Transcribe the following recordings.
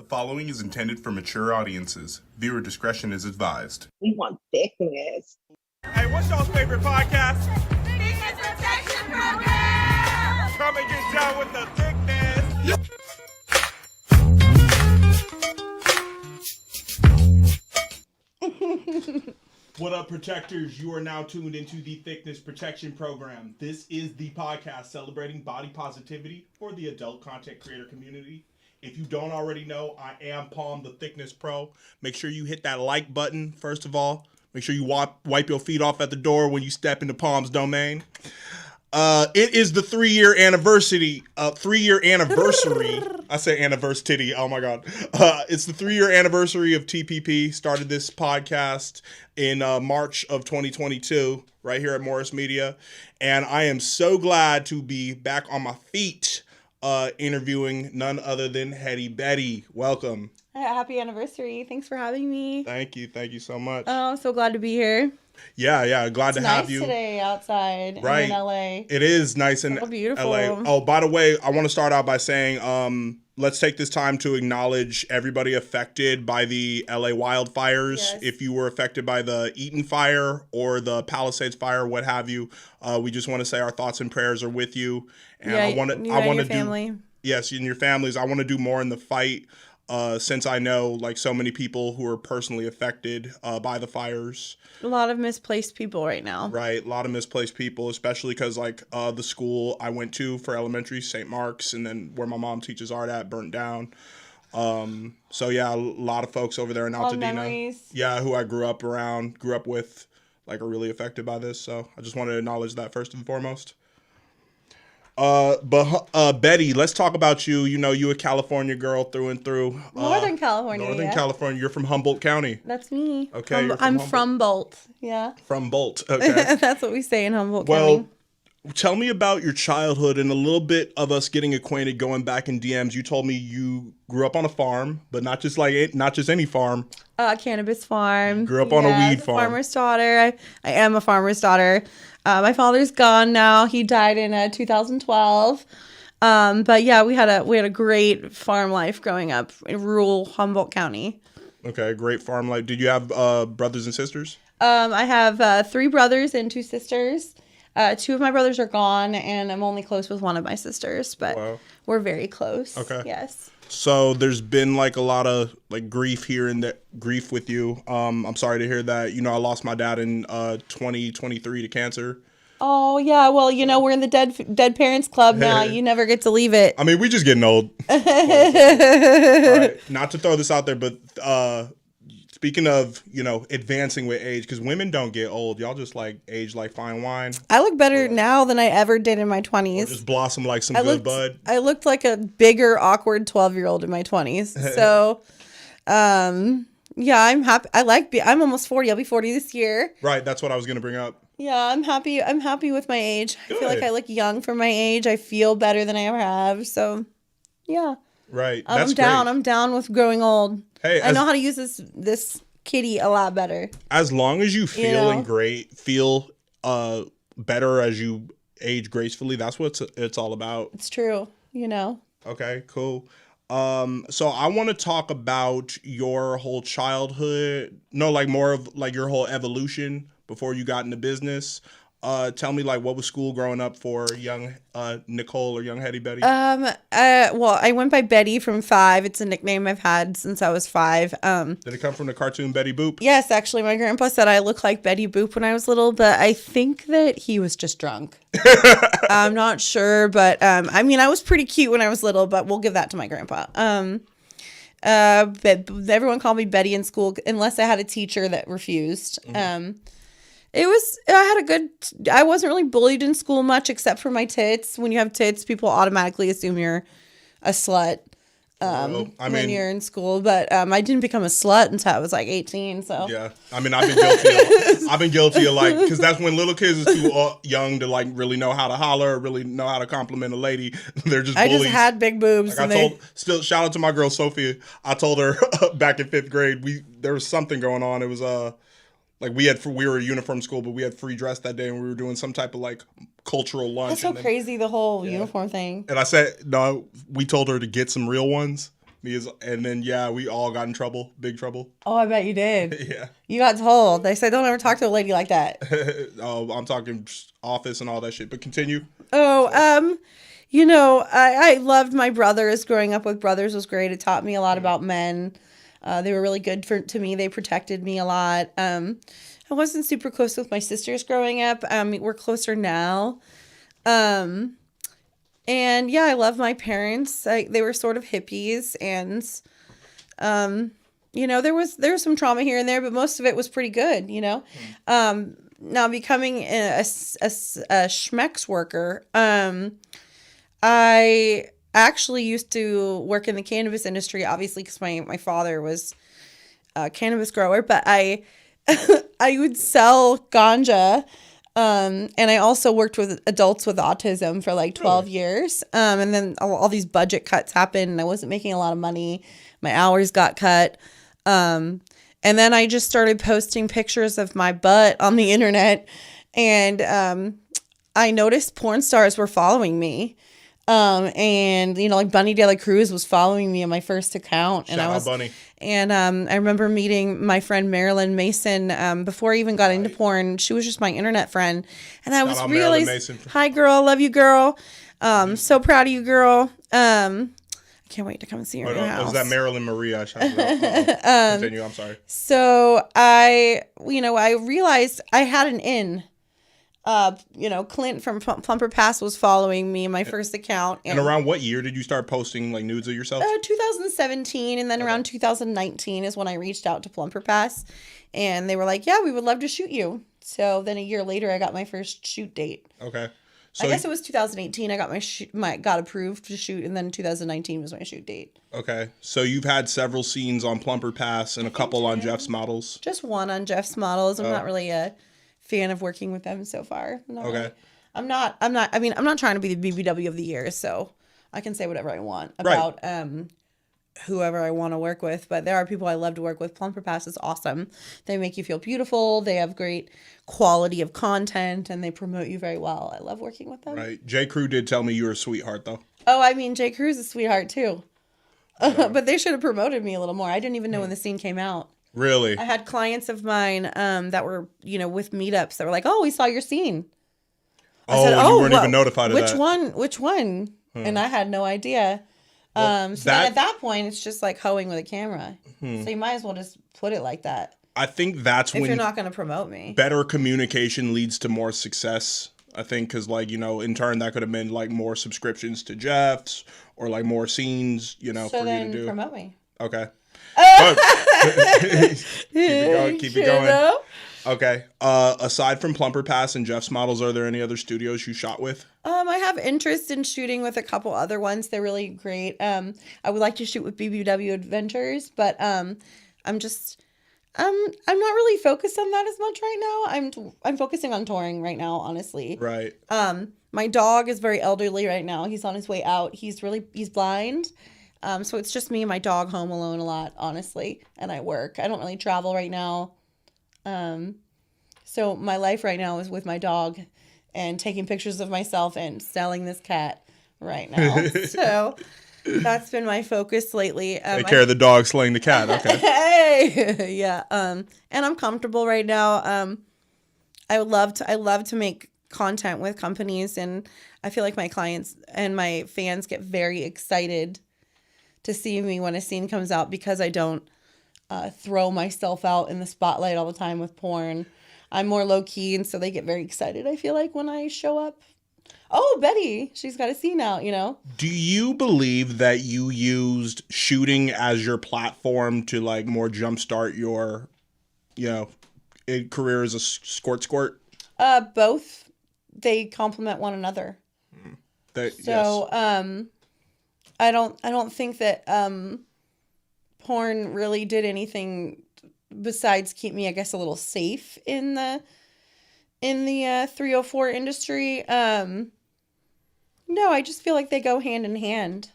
following is intended for mature audiences. Viewer discretion is advised. We want thickness. Hey, what's y'all's favorite podcast? Thickness Protection Program! Come and get down with the thickness. What up, protectors? You are now tuned into the Thickness Protection Program. This is the podcast celebrating body positivity for the adult content creator community. If you don't already know, I am Palm, the Thickness Pro. Make sure you hit that like button, first of all. Make sure you wipe your feet off at the door when you step into Palm's domain. It is the 3-year anniversary. I say anniversary. Oh my God. It's the 3-year anniversary of TPP. Started this podcast in March of 2022 right here at Morris Media. And I am so glad to be back on my feet interviewing none other than Heady Bettyt. Welcome. Happy anniversary. Thanks for having me. Thank you. Thank you so much. Oh, I'm so glad to be here. Yeah. Glad to have you. It's nice today outside in LA. It is nice in so beautiful. LA. Oh, by the way, I want to start out by saying, let's take this time to acknowledge everybody affected by the LA wildfires. Yes. If you were affected by the Eaton fire or the Palisades fire, what have you, we just want to say our thoughts and prayers are with you. And I want to family. Yes, and your families. I want to do more in the fight. Since I know like so many people who are personally affected by the fires. A lot of misplaced people right now. Right, a lot of misplaced people, especially because like the school I went to for elementary, St. Mark's, and then where my mom teaches art at, burnt down. So yeah, a lot of folks over there in Altadena. Memories. Yeah, who I grew up with, like are really affected by this. So I just wanted to acknowledge that first and foremost. But Betty, let's talk about you. You know, you a California girl through and through. Northern California. California. You're from Humboldt County. That's me. Okay. I'm from Bolt. Yeah. From Bolt. Okay. That's what we say in Humboldt County. Well, tell me about your childhood and a little bit of us getting acquainted going back in DMs. You told me you grew up on a farm, but not just any farm. Cannabis farm. Grew up on a weed farm. Farmer's daughter. I am a farmer's daughter. My father's gone now. He died in 2012. But yeah, we had a great farm life growing up in rural Humboldt County. Okay, great farm life. Did you have brothers and sisters? I have 3 brothers and 2 sisters. 2 of my brothers are gone, and I'm only close with one of my sisters, but we're very close. Okay. Yes. So there's been like a lot of like grief with you. I'm sorry to hear that. You know, I lost my dad in 2023 to cancer. Oh yeah, well we're in the dead parents club now. You never get to leave it. I mean, we just getting old. All right. Not to throw this out there, but speaking of advancing with age, because women don't get old. Y'all just like age like fine wine. I look better now than I ever did in my 20s. Just blossom like some good bud. I looked like a bigger, awkward 12-year-old in my 20s. So, yeah, I'm happy. I'm almost 40. I'll be 40 this year. Right, that's what I was gonna bring up. Yeah, I'm happy. I'm happy with my age. Good. I feel like I look young for my age. I feel better than I ever have. So, yeah. Right. I'm down. Great. I'm down with growing old. Hey, I know how to use this kitty a lot better. As long as you feel better as you age gracefully, that's what it's all about. It's true. Okay, cool. So I want to talk about your whole childhood. No, like more of like your whole evolution before you got into business. Tell me, like, what was school growing up for young Nicole or young Heady Betty? Well, I went by Betty from 5. It's a nickname I've had since I was 5. Did it come from the cartoon Betty Boop? Yes, actually, my grandpa said I look like Betty Boop when I was little, but I think that he was just drunk. I'm not sure, but I mean, I was pretty cute when I was little, but we'll give that to my grandpa. But everyone called me Betty in school unless I had a teacher that refused. Mm-hmm. I wasn't really bullied in school much except for my tits. When you have tits, people automatically assume you're a slut when you're in school. But I didn't become a slut until I was like 18. So yeah, I mean, I've been guilty of like, because that's when little kids is too young to like really know how to holler, really know how to compliment a lady. They're just bullies. I just had big boobs. Like shout out to my girl Sophia. I told her back in 5th grade there was something going on. It was like we were a uniform school, but we had free dress that day, and we were doing some type of like cultural lunch. That's so crazy, the whole uniform thing. And I said, no, we told her to get some real ones And then we all got in trouble, big trouble. Oh, I bet you did. Yeah. You got told. They said don't ever talk to a lady like that. Oh, I'm talking office and all that shit. But continue. Oh, you know, I loved my brothers. Growing up with brothers was great. It taught me a lot about men. They were really good to me. They protected me a lot. I wasn't super close with my sisters growing up. We're closer now. And yeah, I love my parents. They were sort of hippies, and you know, there was some trauma here and there, but most of it was pretty good. You know, now becoming a schmex worker, I actually used to work in the cannabis industry, obviously, because my father was a cannabis grower, but I would sell ganja. And I also worked with adults with autism for like 12 years. And then all these budget cuts happened and I wasn't making a lot of money. My hours got cut. And then I just started posting pictures of my butt on the internet. And I noticed porn stars were following me. And you know, like Bunny De La Cruz was following me on my first account, and Shout out Bunny. And I remember meeting my friend Marilyn Mason before I even got into porn. She was just my internet friend, and I was realizing, hi girl, love you girl, so proud of you girl. I can't wait to come and see her in your house. Was that Marilyn Maria? Continue. I'm sorry. So I realized I had an in. You know, Clint from Plumper Pass was following me in my first account. And around what year did you start posting like nudes of yourself? 2017, and then around 2019 is when I reached out to Plumper Pass, and they were like, "Yeah, we would love to shoot you." So then a year later, I got my first shoot date. Okay. So I guess it was 2018. I got got approved to shoot, and then 2019 was my shoot date. Okay. So you've had several scenes on Plumper Pass and a couple on Jeff's models. Just one on Jeff's models. I'm not really a fan of working with them so far. Okay. Really. I'm not trying to be the BBW of the year, so I can say whatever I want about whoever I want to work with, but there are people I love to work with. Plumper Pass is awesome. They make you feel beautiful. They have great quality of content, and they promote you very well. I love working with them. Right. J. Crew did tell me you were a sweetheart, though. Oh, I mean, J. Crew's a sweetheart, too. But they should have promoted me a little more. I didn't even know when the scene came out. Really? I had clients of mine that were, you know, with meetups that were like, "Oh, we saw your scene." I said, you weren't even notified of that. Which one? And I had no idea. So then at that point, it's just like hoeing with a camera. So you might as well just put it like that. I think that's if when you're not going to promote me. Better communication leads to more success. I think because, like, you know, in turn, that could have been like more subscriptions to Jeff's or like more scenes, you know, so for then you to do. Promote me. Okay. Keep it going. Know? Okay. Aside from Plumper Pass and Jeff's models, are there any other studios you shot with? I have interest in shooting with a couple other ones. They're really great. I would like to shoot with BBW Adventures, but I'm not really focused on that as much right now. I'm focusing on touring right now, honestly. Right. My dog is very elderly right now. He's on his way out. He's blind. So it's just me and my dog home alone a lot, honestly. And I work. I don't really travel right now. So my life right now is with my dog and taking pictures of myself and selling this cat right now. So that's been my focus lately. Take care of the dog, slaying the cat. Okay. Hey, yeah. And I'm comfortable right now. I love to make content with companies, and I feel like my clients and my fans get very excited to see me when a scene comes out because I don't throw myself out in the spotlight all the time with porn. I'm more low key, and so they get very excited, I feel like, when I show up. Oh, Betty, she's got a scene out, you know? Do you believe that you used shooting as your platform to like more jumpstart your, you know, career as a squirt? Both. They complement one another. So, yes. I don't think that porn really did anything besides keep me, I guess, a little safe in the 304 industry. No, I just feel like they go hand in hand.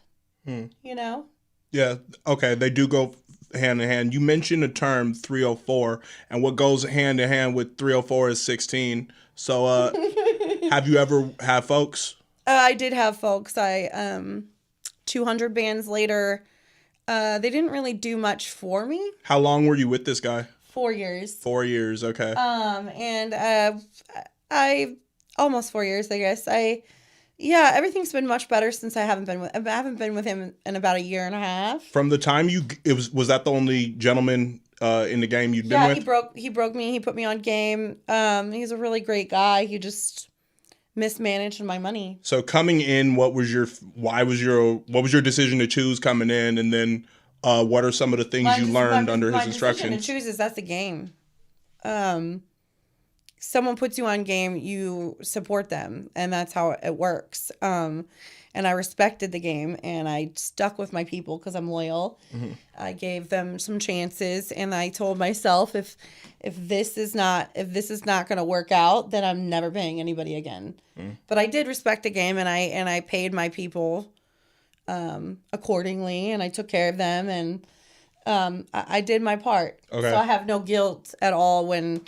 You know? Yeah. Okay. They do go hand in hand. You mentioned the term 304, and what goes hand in hand with 304 is 16. So, have you ever had folks? I did have folks. 200 bands later, They didn't really do much for me. How long were you with this guy? 4 years. 4 years, okay. And I almost 4 years, I guess. Everything's been much better since I haven't been with him in about a year and a half. From the time was that the only gentleman in the game you'd been with? Yeah, he broke me. He put me on game. He's a really great guy. He just mismanaged my money. So coming in, what was your decision to choose coming in, and then what are some of the things you learned under his instructions? My decision to choose is that's a game. Someone puts you on game, you support them, and that's how it works. And I respected the game, and I stuck with my people because I'm loyal. Mm-hmm. I gave them some chances, and I told myself if this is not going to work out, then I'm never paying anybody again. Mm. But I did respect the game, and I paid my people accordingly, and I took care of them, and I did my part. Okay. So I have no guilt at all when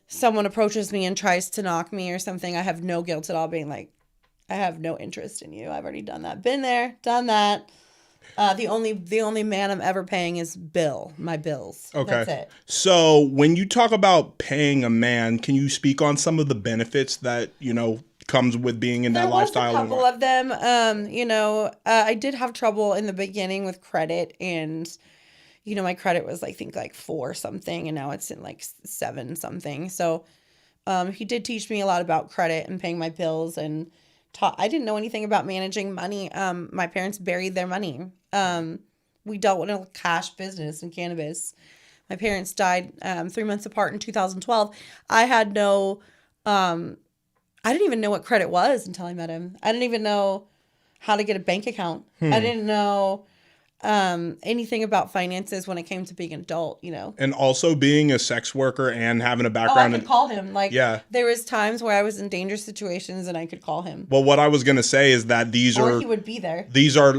someone approaches me and tries to knock me or something. I have no guilt at all being like, I have no interest in you. I've already done that. Been there, done that. The only man I'm ever paying is my bills. Okay. That's it. So when you talk about paying a man, can you speak on some of the benefits that, comes with being in that lifestyle? There was a couple of them. I did have trouble in the beginning with credit, and my credit was I think like 4 something, and now it's in like 7 something. So he did teach me a lot about credit and paying my bills, and I didn't know anything about managing money. My parents buried their money. We dealt with a cash business in cannabis. My parents died 3 months apart in 2012. I had I didn't even know what credit was until I met him. I didn't even know how to get a bank account. I didn't know anything about finances when it came to being an adult, And also being a sex worker and having a background. I could call him. There was times where I was in dangerous situations and I could call him. Well, what I was going to say is that he would be there. These are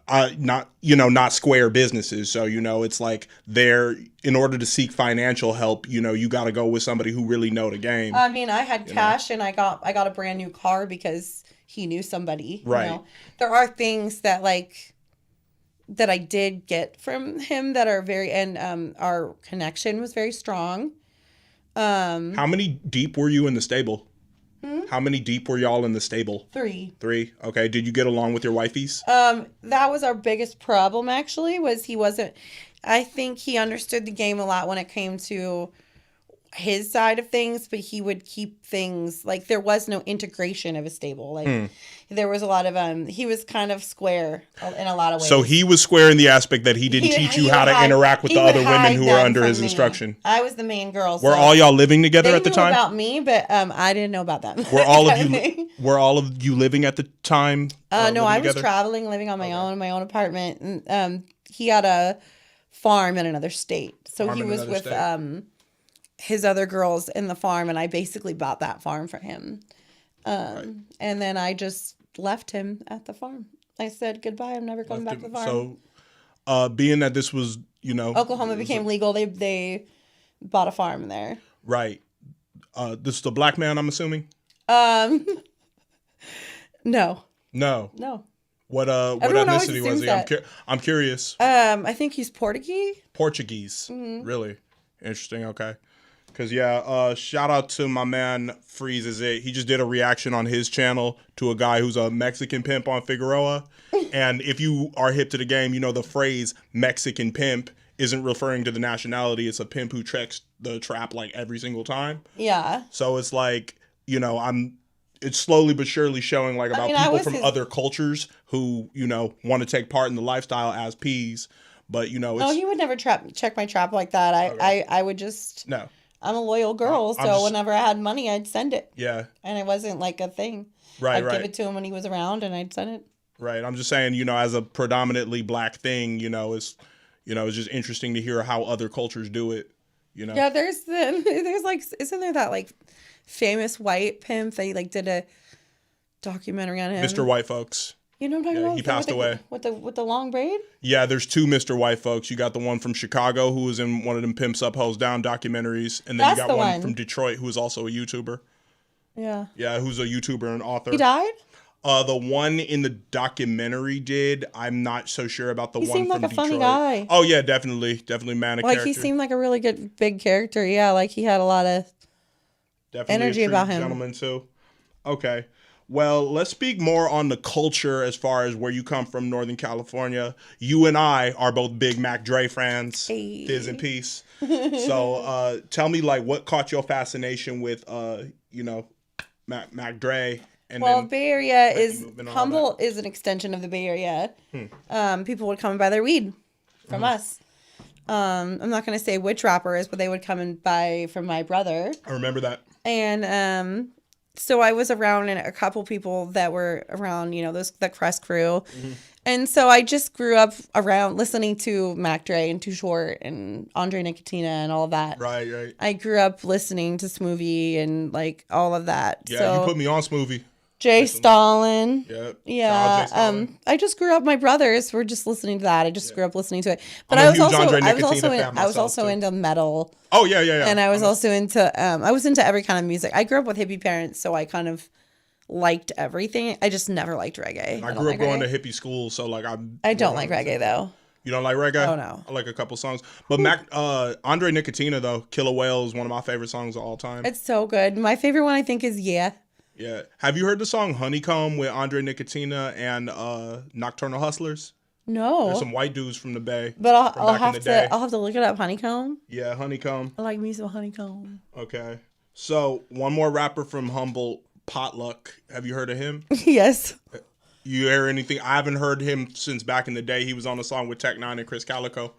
not square businesses. So, it's like in order to seek financial help, you got to go with somebody who really know the game. I mean, I had cash and I got a brand new car because he knew somebody. Right. There are things that that I did get from him that are and our connection was very strong. How many deep were you in the stable? How many deep were y'all in the stable? 3. 3. Okay. Did you get along with your wifeys? That was our biggest problem, actually, was I think he understood the game a lot when it came to his side of things, but he would keep things there was no integration of a stable. There was a lot of he was kind of square in a lot of ways. So he was square in the aspect that he didn't teach you how to interact with the other women who were under his instruction. I was the main girl. Were all y'all living together at the time? They knew about me, but I didn't know about them. Were all of you living at the time? No, I was traveling, living on my own in my own apartment, and he had a farm in another state. So he was with his other girls in the farm, and I basically bought that farm for him. Right. And then I just left him at the farm. I said goodbye. I'm never coming back to the farm. So, being that this was, Oklahoma became legal, they bought a farm there. Right. This is a black man, I'm assuming. No. What ethnicity was he? I'm curious. I think he's Portuguese. Mm-hmm. Really interesting. Okay. Because, shout out to my man Freezes It. He just did a reaction on his channel to a guy who's a Mexican pimp on Figueroa. And if you are hip to the game, the phrase Mexican pimp isn't referring to the nationality. It's a pimp who checks the trap every single time. Yeah. So it's it's slowly but surely showing about people from other cultures who, want to take part in the lifestyle as P's. But, No, he would never check my trap like that. I would just... No. I'm a loyal girl, so whenever I had money, I'd send it. Yeah. And it wasn't a thing. Right, I'd give it to him when he was around, and I'd send it. Right. I'm just saying, as a predominantly black thing, it's just interesting to hear how other cultures do it, Yeah, there's isn't there that famous white pimp that did a documentary on him? Mr. White Folks. You know what I'm talking about? He passed away. With the long braid? Yeah, there's 2 Mr. White Folks. You got the one from Chicago who was in one of them Pimps Up, Hoes Down documentaries. And then you got one from Detroit who is also a YouTuber. Yeah. Yeah, who's a YouTuber and author. He died? The one in the documentary did. I'm not so sure about the He one seemed from like a Detroit. funny guy. Oh yeah, definitely man of Like character. he seemed like a really good big character. Yeah, like he had a lot of Definitely energy a true about him. gentleman too. Okay. Well, let's speak more on the culture as far as where you come from, Northern California. You and I are both big Mac Dre fans. Hey. Diz and peace. So, tell me, like, what caught your fascination with, Mac Dre? And Well, then Bay Area Becky is movement and all Humboldt is an extension of the Bay Area. People would come and buy their weed from us. I'm not going to say which rappers, but they would come and buy from my brother. I remember that. And so I was around and a couple people that were around, the Crest crew. And so I just grew up around listening to Mac Dre and Too Short and Andre Nicotina and all of that. Right. I grew up listening to Smoothie and like all of that. Yeah, so, you put me on Smoothie. Jay Stalin. Yep. Yeah. Jay Stalin. I just grew up. My brothers were just listening to that. I just grew up listening to it. But I'm a I was huge also Andre I was Nicotina also fan I was myself, also too. into metal. Oh yeah. And I was also into I was into every kind of music. I grew up with hippie parents, so I kind of liked everything. I just never liked reggae. I grew up going to hippie school, so like I don't like reggae though. You don't like reggae? Oh, no. I like a couple songs. But Andre Nicotina though, Killer Whale is one of my favorite songs of all time. It's so good. My favorite one I think is Yeah. Yeah. Have you heard the song Honeycomb with Andre Nicotina and Nocturnal Hustlers? No. There's some white dudes from the Bay. But I'll from back in have the to day. I'll have to look it up. Honeycomb. Yeah, Honeycomb. I like me some Honeycomb. Okay. So one more rapper from Humboldt, Potluck. Have you heard of him? Yes. You hear anything? I haven't heard him since back in the day. He was on a song with Tech Nine and Chris Calico.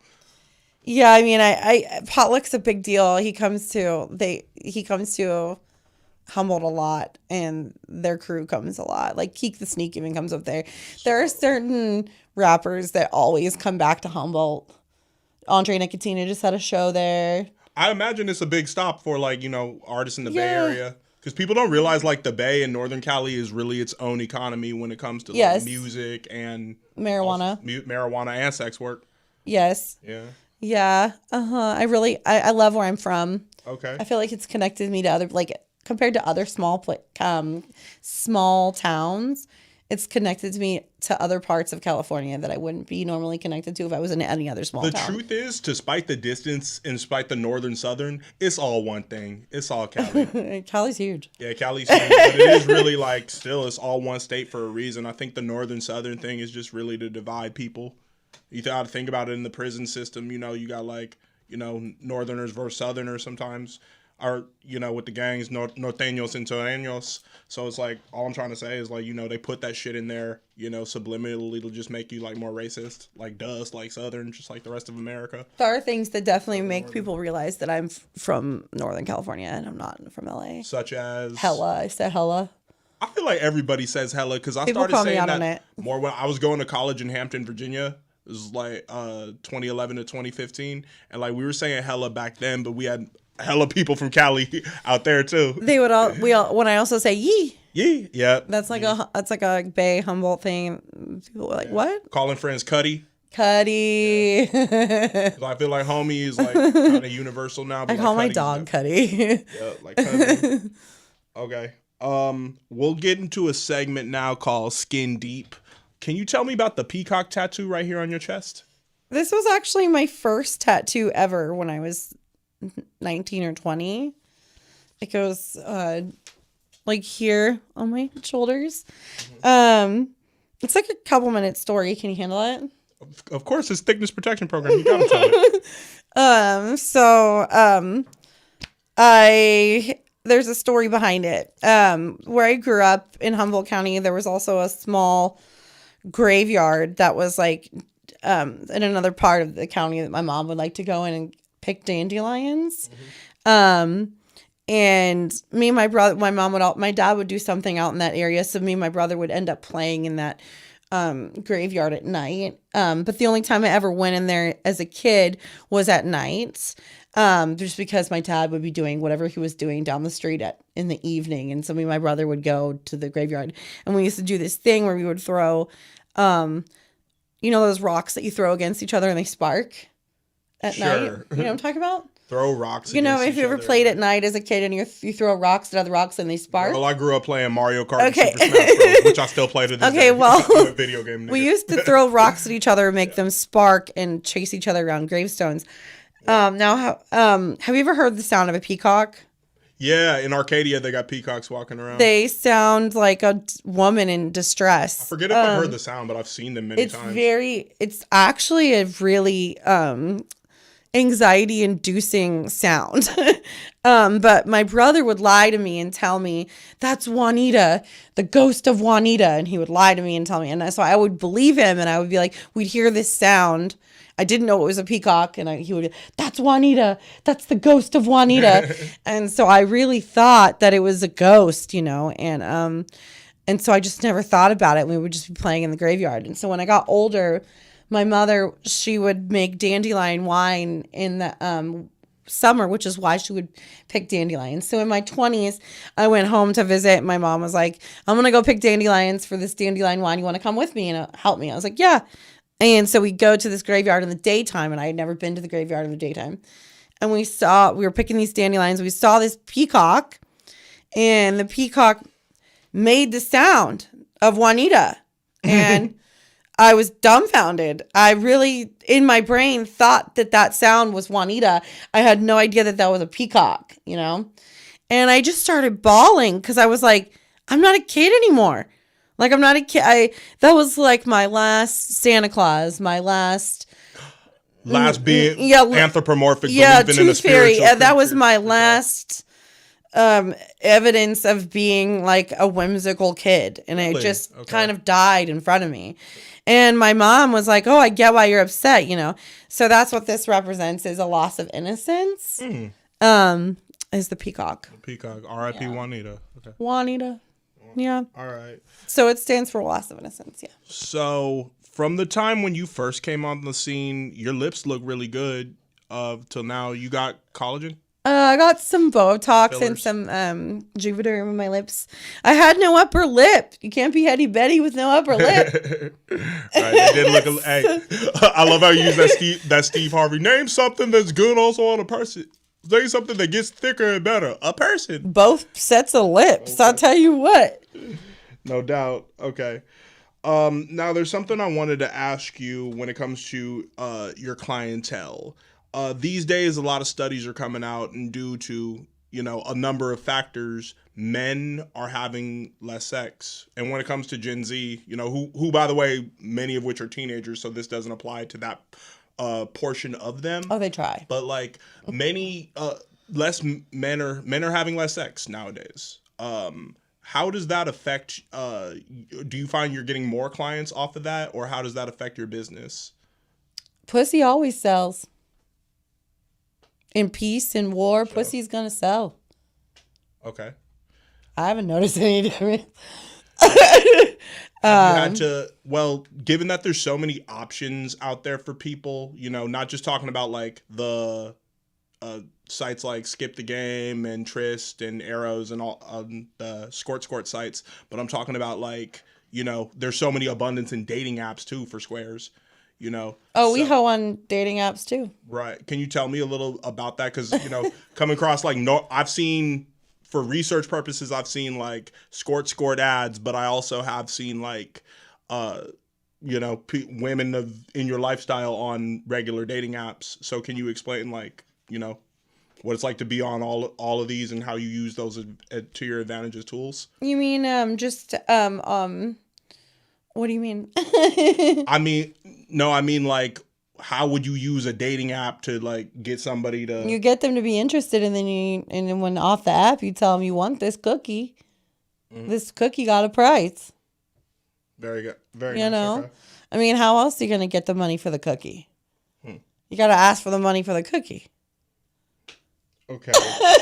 Yeah, I mean, I Potluck's a big deal. He comes to Humboldt a lot, and their crew comes a lot. Like Keek the Sneak even comes up there. There are certain rappers that always come back to Humboldt. Andre Nicotina just had a show there. I imagine it's a big stop for artists in the Bay Area. Because people don't realize the Bay in Northern Cali is really its own economy when it comes to music and marijuana, marijuana and sex work. Yes. Yeah. Yeah. I love where I'm from. Okay. I feel like it's connected me to other compared to other small towns. It's connected to me to other parts of California that I wouldn't be normally connected to if I was in any other small town. The truth is, despite the distance and despite the northern southern, it's all one thing. It's all Cali. Cali's huge. Yeah, Cali's huge, but it is really still it's all one state for a reason. I think the northern southern thing is just really to divide people. You got to think about it in the prison system. You got northerners versus southerners sometimes. Or, with the gangs, norteños and toreños. So it's all I'm trying to say is they put that shit in there, subliminally to just make you more racist, dust, Southern, just like the rest of America. There are things that definitely make people realize that I'm from Northern California and I'm not from LA. Such as? Hella. I said hella. I feel like everybody says hella because I People started call me saying out on that it. more when I was going to college in Hampton, Virginia. It was 2011 to 2015. And we were saying hella back then, but we had hella people from Cali out there too. They would when I also say yee. Yee. Yeah. That's a Bay Humboldt thing. People were like, what? Calling friends Cuddy. Cuddy. Yeah. I feel like homie is kind of universal now. But I call my dog Cuddy. Yeah, cousin. Okay. We'll get into a segment now called Skin Deep. Can you tell me about the peacock tattoo right here on your chest? This was actually my first tattoo ever when I was 19 or 20. It goes here on my shoulders. It's like a couple minute story. Can you handle it? Of course, it's Thickness Protection Program. You gotta tell it. There's a story behind it. Where I grew up in Humboldt County, there was also a small graveyard that was in another part of the county that my mom would like to go in and pick dandelions. And me and my brother, my dad would do something out in that area. So me and my brother would end up playing in that graveyard at night. But the only time I ever went in there as a kid was at night. Just because my dad would be doing whatever he was doing down the street in the evening. And so me and my brother would go to the graveyard. And we used to do this thing where we would throw, those rocks that you throw against each other and they spark at night? You know what I'm talking about? Throw rocks. You know, against if each you ever other. played at night as a kid and you throw rocks at other rocks and they spark. Well, I grew up playing Mario Kart Okay. and Super Smash Bros, which I still play to this day. Okay, well, I'm a video game nigga. we used to throw rocks at each other and make them spark and chase each other around gravestones. Now, have you ever heard the sound of a peacock? Yeah, in Arcadia, they got peacocks walking around. They sound like a woman in distress. I forget if I've heard the sound, but I've seen them many times. It's actually a really anxiety-inducing sound. But my brother would lie to me and tell me, that's Juanita, the ghost of Juanita. And he would lie to me and tell me. And so I would believe him, and I would be like, we'd hear this sound. I didn't know it was a peacock, and he would, that's Juanita. That's the ghost of Juanita. And so I really thought that it was a ghost, you know, and so I just never thought about it. We would just be playing in the graveyard. And so when I got older, my mother, she would make dandelion wine in the summer, which is why she would pick dandelions. So in my 20s, I went home to visit. My mom was like, I'm going to go pick dandelions for this dandelion wine. You want to come with me and help me? I was like, yeah. And so we go to this graveyard in the daytime, and I had never been to the graveyard in the daytime. And we were picking these dandelions. We saw this peacock, and the peacock made the sound of Juanita. And I was dumbfounded. I really, in my brain, thought that sound was Juanita. I had no idea that was a peacock, you know? And I just started bawling because I was like, I'm not a kid anymore. Like, I'm not a kid. That was like my last Santa Claus, my last being anthropomorphic, yeah, believing in a tooth fairy. spiritual That was creature. my last evidence of being like a whimsical kid. And it just kind of died in front of me. And my mom was like, oh, I get why you're upset, you know? So that's what this represents, is a loss of innocence, is the peacock. Peacock. R.I.P. Juanita. Okay. Juanita. Yeah. All right. So it stands for loss of innocence, yeah. So from the time when you first came on the scene, your lips look really good. Till now, you got collagen? I got some Botox Fillers. and some Juvederm in my lips. I had no upper lip. You can't be Heady Betty with no upper lip. Right, they did look. Hey, I love how you use that Steve Harvey. Name something that's good also on a person. Say something that gets thicker and better. A person. Both sets of lips. Okay. I'll tell you what. No doubt. Okay. Now there's something I wanted to ask you when it comes to your clientele. These days, a lot of studies are coming out, and due to, you know, a number of factors, men are having less sex. And when it comes to Gen Z, you know, who by the way, many of which are teenagers, so this doesn't apply to that portion of them. Oh, they try. But like many less men are having less sex nowadays. How does that affect? Do you find you're getting more clients off of that, or how does that affect your business? Pussy always sells. In peace and war, pussy's gonna sell. Okay. I haven't noticed any difference. Given that there's so many options out there for people, you know, not just talking about like the sites like Skip the Game and Tryst and Arrows and all the Skort sites, but I'm talking about like, you know, there's so many abundance in dating apps too for squares. You know. Oh, we hoe on dating apps too. Right. Can you tell me a little about that? Because, you know, coming across like I've seen, for research purposes, I've seen like Skort ads, but I also have seen like, you know, women in your lifestyle on regular dating apps. So can you explain like, you know, what it's like to be on all of these and how you use those to your advantage as tools? You mean what do you mean? I mean like, how would you use a dating app to like get somebody to? You get them to be interested, and then when off the app, you tell them you want this cookie. Mm-hmm. This cookie got a price. Very good. Very. You nice. know, Okay. I mean, how else are you gonna get the money for the cookie? You gotta ask for the money for the cookie. Okay.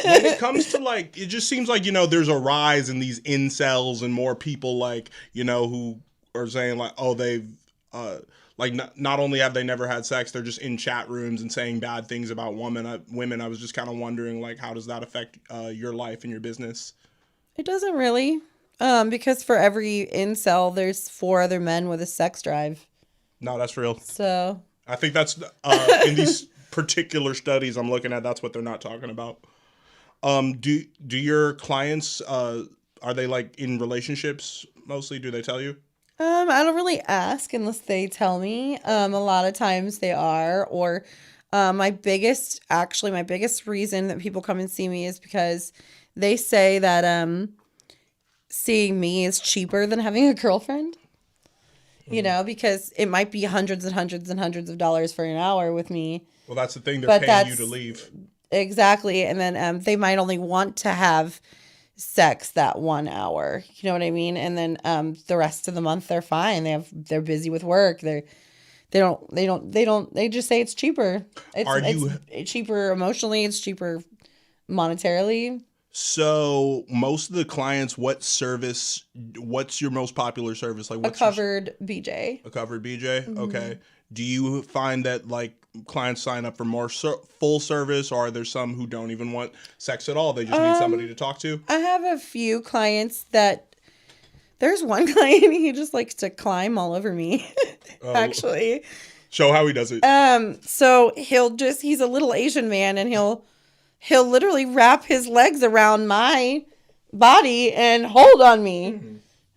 When it comes to like, it just seems like, you know, there's a rise in these incels and more people like, you know, who are saying like, oh, they've like not only have they never had sex, they're just in chat rooms and saying bad things about women. I was just kind of wondering like, how does that affect your life and your business? It doesn't really, because for every incel, there's 4 other men with a sex drive. No, that's real. So I think that's in these particular studies I'm looking at, that's what they're not talking about. Do your clients are they like in relationships mostly? Do they tell you? I don't really ask unless they tell me. A lot of times they are, or my biggest reason that people come and see me is because they say that seeing me is cheaper than having a girlfriend. You know, because it might be hundreds and hundreds and hundreds of dollars for an hour with me. Well, that's the thing. They're paying you to leave. Exactly. And then they might only want to have sex that 1 hour. You know what I mean? And then the rest of the month they're fine. They're busy with work. They just say it's cheaper. It's cheaper emotionally, it's cheaper monetarily. So most of the clients, what's your most popular service? Like what's a covered BJ? A covered BJ? Mm-hmm. Okay. Do you find that like clients sign up for more full service, or are there some who don't even want sex at all? They just need somebody to talk to? I have a few clients that, there's one client, he just likes to climb all over me, actually. Show how he does it. So he's a little Asian man, and he'll literally wrap his legs around my body and hold on me. Mm-hmm.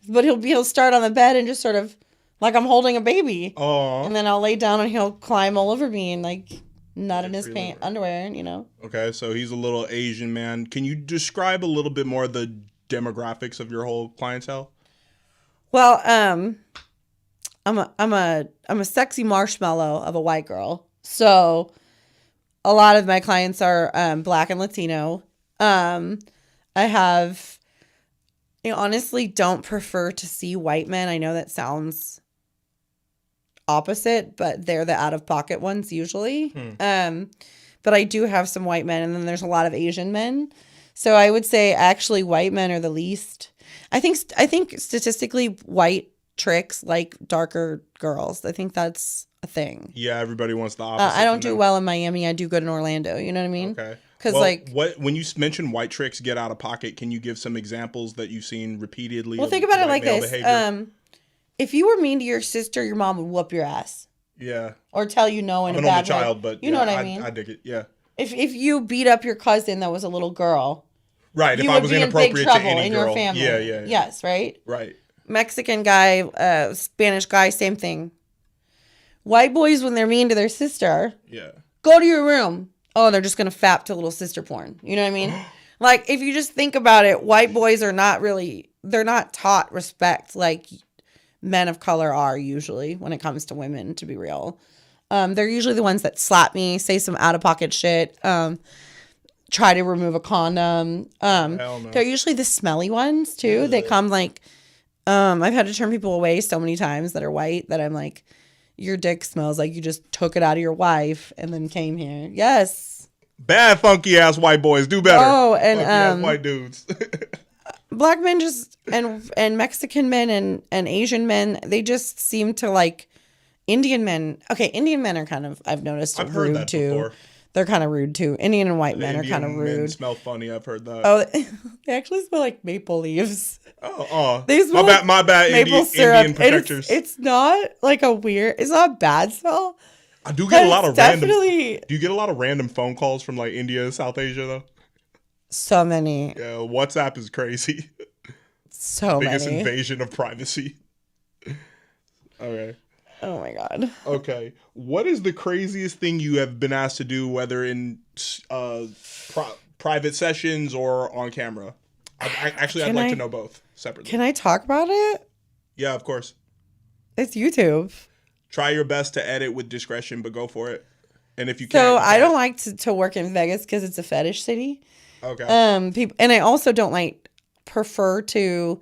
But he'll start on the bed and just sort of like I'm holding a baby. Aww. And then I'll lay down and he'll climb all over me and like nut in his underwear, you know. Okay, so he's a little Asian man. Can you describe a little bit more of the demographics of your whole clientele? Well, I'm a sexy marshmallow of a white girl. So a lot of my clients are Black and Latino. I honestly don't prefer to see white men. I know that sounds opposite, but they're the out-of-pocket ones usually. But I do have some white men, and then there's a lot of Asian men. So I would say actually white men are the least. I think statistically white tricks like darker girls. I think that's a thing. Yeah, everybody wants the opposite. I don't do well in Miami. I do good in Orlando. You know what I mean? Okay. Because when you mention white tricks get out of pocket, can you give some examples that you've seen repeatedly? Well, think about it like this. If you were mean to your sister, your mom would whoop your ass. Yeah. Or tell you no in a bad way. I'm an only child, but you know what I mean. I dig it. Yeah. If you beat up your cousin that was a little girl, right? If I was inappropriate to any girl, your family. Yeah. Yes, right. Right. Mexican guy, Spanish guy, same thing. White boys, when they're mean to their sister, go to your room. Oh, they're just gonna fap to little sister porn. You know what I mean? Like, if you just think about it, white boys are they're not taught respect like men of color are usually when it comes to women, to be real. They're usually the ones that slap me, say some out-of-pocket shit, try to remove a condom. No. They're usually the smelly ones, too. Yeah. They come like, I've had to turn people away so many times that are white that I'm like, your dick smells like you just took it out of your wife and then came here. Yes. Bad funky ass white boys do better. Oh, and white dudes. Black men just and Mexican men and Asian men, they just seem to like Indian men. Okay, Indian men are kind of, I've noticed, I've rude heard that too. Before. They're kind of rude too. Indian and white men are kind of rude. Men smell funny. I've heard that. Oh, they actually smell like maple leaves. Oh, they smell my bad. Maple syrup. Indian protectors. It's not like it's not a bad smell. I do get a lot of random. Do you get a lot of random phone calls from like India and South Asia though? So many. Yeah, WhatsApp is crazy. So Biggest many. invasion of privacy. Okay. Oh my God. Okay. What is the craziest thing you have been asked to do, whether in private sessions or on camera? I'd like to know both separately. Can I talk about it? Yeah, of course. It's YouTube. Try your best to edit with discretion, but go for it. And if you can't. So I don't like to work in Vegas because it's a fetish city. Okay. People, and I also prefer to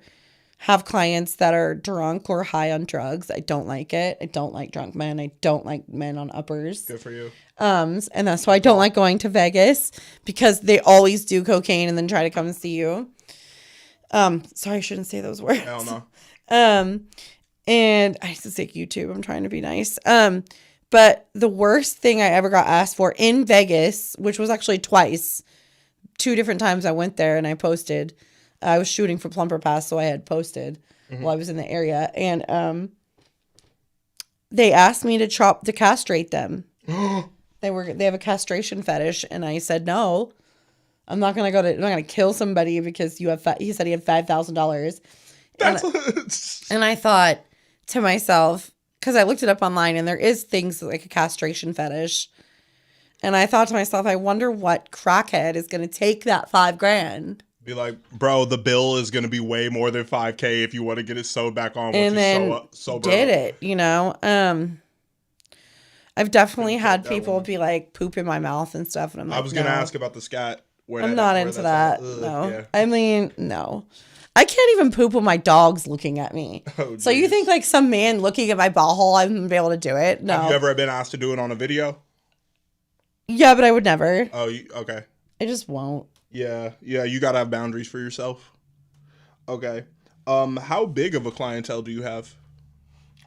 have clients that are drunk or high on drugs. I don't like it. I don't like drunk men. I don't like men on uppers. Good for you. And that's why I don't like going to Vegas, because they always do cocaine and then try to come and see you. Sorry, I shouldn't say those words. Hell no. And I have to say YouTube. I'm trying to be nice. But the worst thing I ever got asked for in Vegas, which was actually twice, 2 different times I went there and I posted. I was shooting for Plumper Pass, so I had posted while I was in the area. And they asked me to castrate them. They They have a castration fetish, and I said no. I'm not gonna kill somebody because you have. He said he had $5,000. And I thought to myself, because I looked it up online, and there is things like a castration fetish. And I thought to myself, I wonder what crackhead is going to take that $5,000. Be like, bro, the bill is going to be way more than $5,000 if you want to get it sewed back on. And then did it, you know? I've definitely had people be like poop in my mouth and stuff. And I'm like, I was going to ask about the scat. I'm not into that. No. Yeah. I mean, no. I can't even poop when my dog's looking at me. Oh, so you think like some man looking at my ball hole, I'm going to be able to do it? No. Have you ever been asked to do it on a video? Yeah, but I would never. Oh, okay. I just won't. Yeah, you gotta have boundaries for yourself. Okay. How big of a clientele do you have?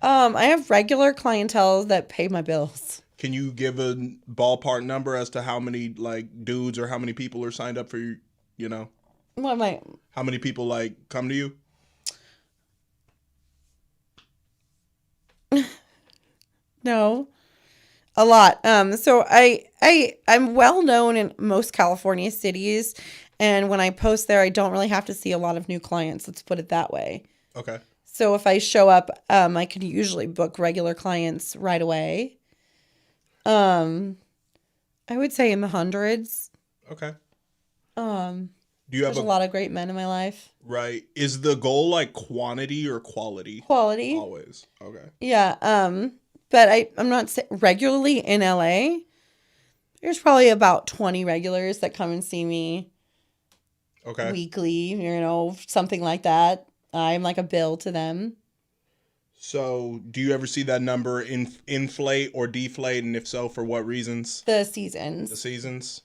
I have regular clientele that pay my bills. Can you give a ballpark number as to how many like dudes or how many people are signed up for you know? What am I? How many people like come to you? No. A lot. So I'm well known in most California cities, and when I post there, I don't really have to see a lot of new clients. Let's put it that way. Okay. So if I show up, I can usually book regular clients right away. I would say in the hundreds. Okay. Do you have a lot of great men in my life? Right. Is the goal like quantity or quality? Quality. Always. Okay. Yeah. But I'm not regularly in LA. There's probably about 20 regulars that come and see me weekly, you know, something like that. I'm like a bill to them. So do you ever see that number inflate or deflate? And if so, for what reasons? The seasons. The seasons?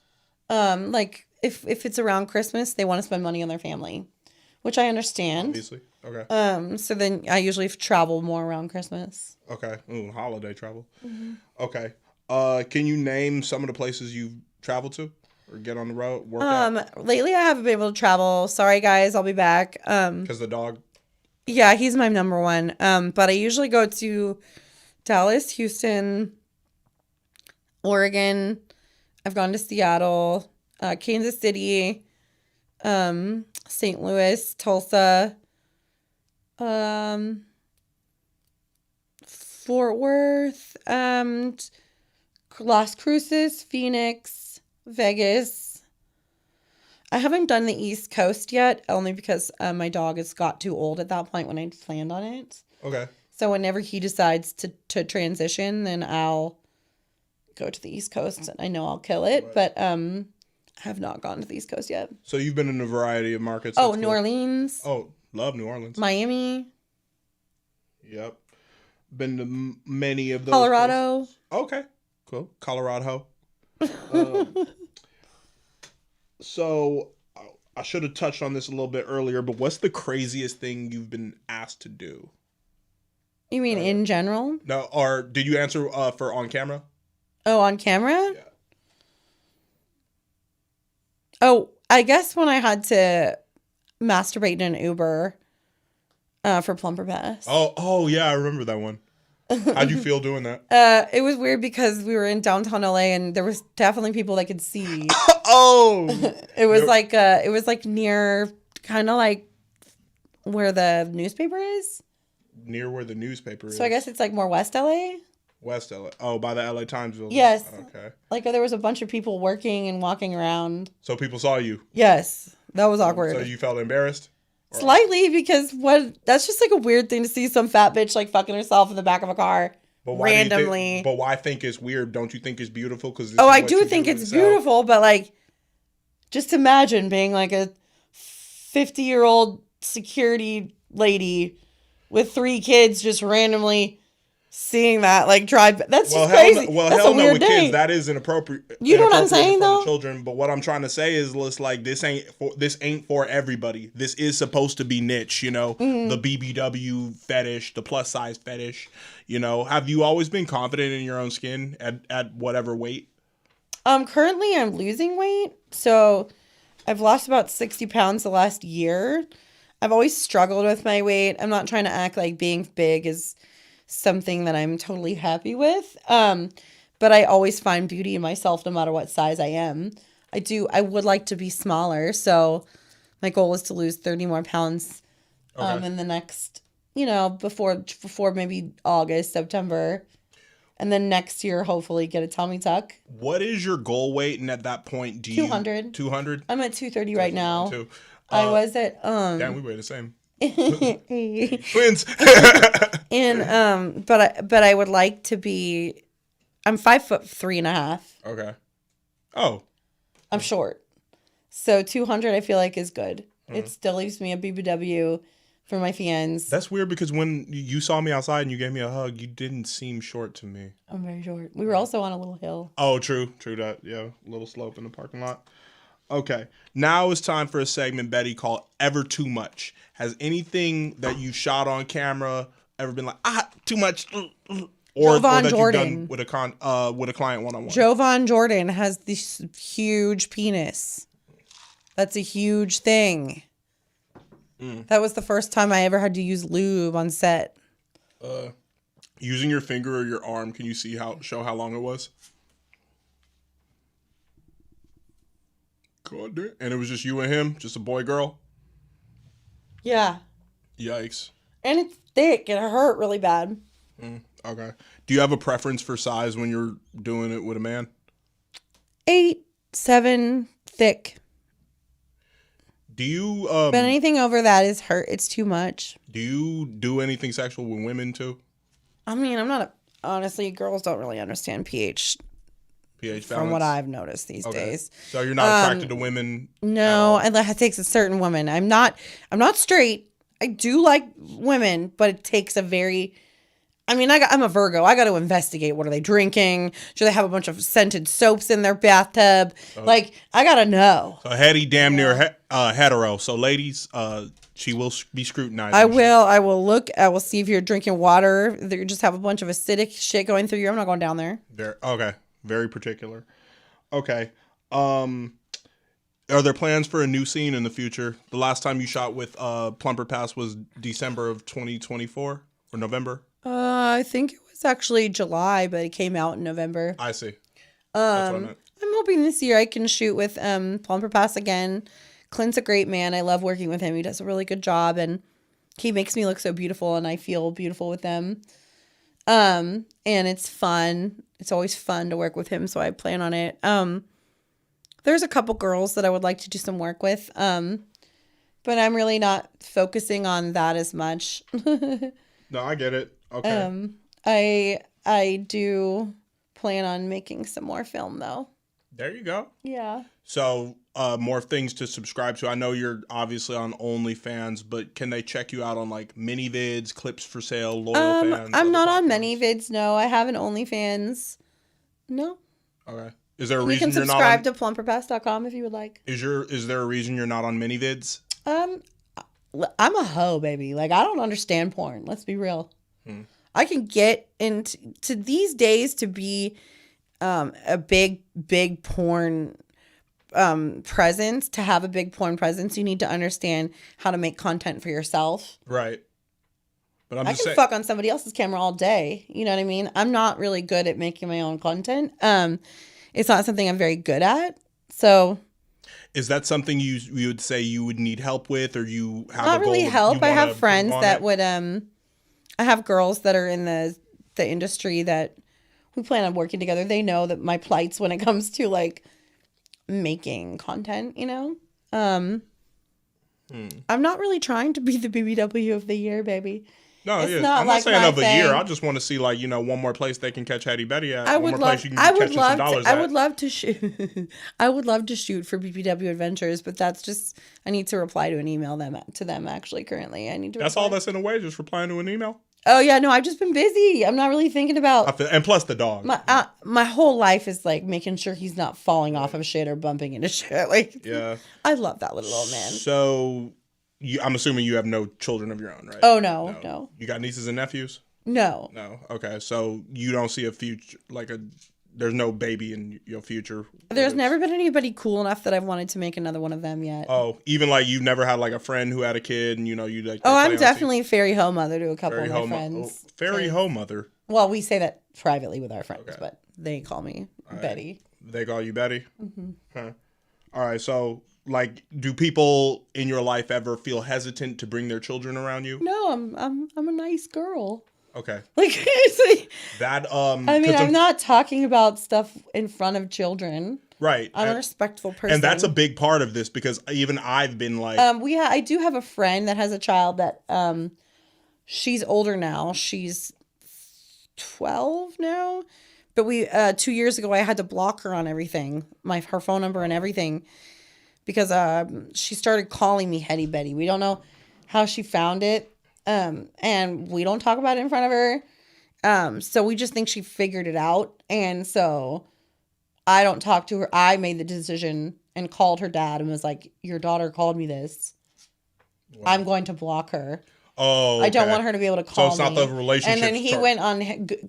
Like if it's around Christmas, they want to spend money on their family, which I understand. Obviously. Okay. So then I usually travel more around Christmas. Okay. Ooh, holiday travel. Mm-hmm. Okay. Can you name some of the places you've traveled to or get on the road? Work out? Lately I haven't been able to travel. Sorry guys, I'll be back. Because the dog? Yeah, he's my number one. But I usually go to Dallas, Houston, Oregon. I've gone to Seattle, Kansas City, St. Louis, Tulsa, Fort Worth, Las Cruces, Phoenix, Vegas. I haven't done the East Coast yet, only because my dog has got too old at that point when I planned on it. Okay. So whenever he decides to transition, then I'll go to the East Coast, and I know I'll kill it. Right. But I have not gone to the East Coast yet. So you've been in a variety of markets. Oh, New Orleans. Oh, love New Orleans. Miami. Yep. Been to many of those. Colorado. Places. Okay, cool. Colorado. So I should have touched on this a little bit earlier, but what's the craziest thing you've been asked to do? You mean in general? No, or did you answer for on camera? Oh, on camera? Yeah. Oh, I guess when I had to masturbate in an Uber for Plumper Pass. Oh yeah, I remember that one. How'd you feel doing that? It was weird because we were in downtown LA and there was definitely people that could see. Oh, it was like near, kind of like where the newspaper is. Near where the newspaper is. So I guess it's like more West LA. West LA. Oh, by the LA Times building. Yes. Okay. Like there was a bunch of people working and walking around. So people saw you. Yes, that was awkward. So you felt embarrassed? Slightly, because that's just like a weird thing to see some fat bitch like fucking herself in the back of a car randomly. But why think it's weird? Don't you think it's beautiful? Because I do think it's beautiful, but like, just imagine being like a 50-year-old security lady with 3 kids just randomly seeing that like drive. That's just crazy. That's hell a weird no, with thing. kids that is inappropriate. You know what I'm saying though? Children, but what I'm trying to say is, like this ain't for everybody. This is supposed to be niche, you know. Mm-hmm. The BBW fetish, the plus size fetish. You know, have you always been confident in your own skin at whatever weight? Currently I'm losing weight, so I've lost about 60 pounds the last year. I've always struggled with my weight. I'm not trying to act like being big is something that I'm totally happy with. but I always find beauty in myself no matter what size I am. I would like to be smaller, so my goal is to lose 30 more pounds in the next, before maybe August, September. And then next year, hopefully, get a tummy tuck. What is your goal weight? And at that point, 200. 200? I'm at 230 right now. Too. I was at Damn, we weigh the same. Twins. And but I would like to be. I'm 5'3.5". Okay. Oh. I'm short, so 200 I feel like is good. It still leaves me a BBW for my fans. That's weird because when you saw me outside and you gave me a hug, you didn't seem short to me. I'm very short. We were also on a little hill. Oh, true that. Yeah, a little slope in the parking lot. Okay, now it's time for a segment, Betty, called Ever Too Much. Has anything that you shot on camera ever been like, too much? Or that you've done with a client one-on-one? Jovan Jordan has this huge penis. That's a huge thing. That was the first time I ever had to use lube on set. Using your finger or your arm, can you show how long it was? God damn. And it was just you and him? Just a boy, girl? Yeah. Yikes. And it's thick. It hurt really bad. Okay. Do you have a preference for size when you're doing it with a man? 8, 7, thick. Do you but anything over that is hurt. It's too much. Do you do anything sexual with women too? I mean, honestly, girls don't really understand pH balance? From what I've noticed these days. So you're not attracted to women? No, it takes a certain woman. I'm not straight. I do like women, but it takes a very... I mean, I'm a Virgo. I got to investigate. What are they drinking? Do they have a bunch of scented soaps in their bathtub? I got to know. So Heady damn near hetero. So ladies, she will be scrutinized. I will look. I will see if you're drinking water. That you just have a bunch of acidic shit going through you. I'm not going down there. Okay. Very particular. Okay. Are there plans for a new scene in the future? The last time you shot with Plumper Pass was December of 2024 or November? I think it was actually July, but it came out in November. I see. That's what I meant. I'm hoping this year I can shoot with Plumper Pass again. Clint's a great man. I love working with him. He does a really good job, and he makes me look so beautiful, and I feel beautiful with them. And it's fun. It's always fun to work with him, so I plan on it. There's a couple girls that I would like to do some work with, but I'm really not focusing on that as much. No, I get it. Okay. I do plan on making some more film though. There you go. Yeah. So, more things to subscribe to. I know you're obviously on OnlyFans, but can they check you out on like mini vids, clips for sale, loyal fans? I'm not on many vids. No, I have an OnlyFans. No. Okay. Is there a reason you're not? You can subscribe to plumperpass.com if you would like. Is there a reason you're not on mini vids? I'm a hoe, baby. Like, I don't understand porn. Let's be real. I can get into these days to be a big porn presence. To have a big porn presence, you need to understand how to make content for yourself. Right. But I can fuck on somebody else's camera all day. You know what I mean? I'm not really good at making my own content. It's not something I'm very good at. So... Is that something you would say you would need help with, or you have not a goal really help? I have friends that it? would. I have girls that are in the industry that we plan on working together. They know that my plights when it comes to like making content. You know, I'm not really trying to be the BBW of the year, baby. No, it's yeah. not I'm like not saying my of a thing. Year. I just want to see like one more place they can catch Heady Bettyt at. I one would more love. place you can I would catch love. some dollars To, at. I would love to shoot. I would love to shoot for BBW Adventures, but that's just. I need to reply to an email to them. Actually, currently, I need to. That's all that's in a way. Just replying to an email. Oh yeah, no, I've just been busy. I'm not really thinking about. And plus the dog. My whole life is like making sure he's not falling off of shit or bumping into shit. Like, yeah, I love that little old man. So, I'm assuming you have no children of your own, right? Oh no. You got nieces and nephews? No. No. Okay, so you don't see a future there's no baby in your future. There's never been anybody cool enough that I've wanted to make another one of them yet. Oh, even like you've never had like a friend who had a kid and you like. Oh, I'm definitely a fairy ho mother to a couple of my friends. Fairy ho mother. Well, we say that privately with our friends, Okay. but they call me All right. Betty. They call you Betty? Mm-hmm. Huh. All right, so, like, do people in your life ever feel hesitant to bring their children around you? No, I'm a nice girl. Okay. Like, seriously. That, I mean, 'cause I'm not talking about stuff in front of children. right. I'm a respectful person. And that's a big part of this, because even I've been like... I do have a friend that has a child that, she's older now. She's 12 now. But 2 years ago, I had to block her on everything, her phone number and everything, because she started calling me Heady Betty. We don't know how she found it, and we don't talk about it in front of her. So we just think she figured it out, and so I don't talk to her. I made the decision and called her dad and was like, "Your daughter called me this. Wow. I'm going to block her." Oh, okay. I don't want her to be able to call me. So it's not the relationship. And then he went on,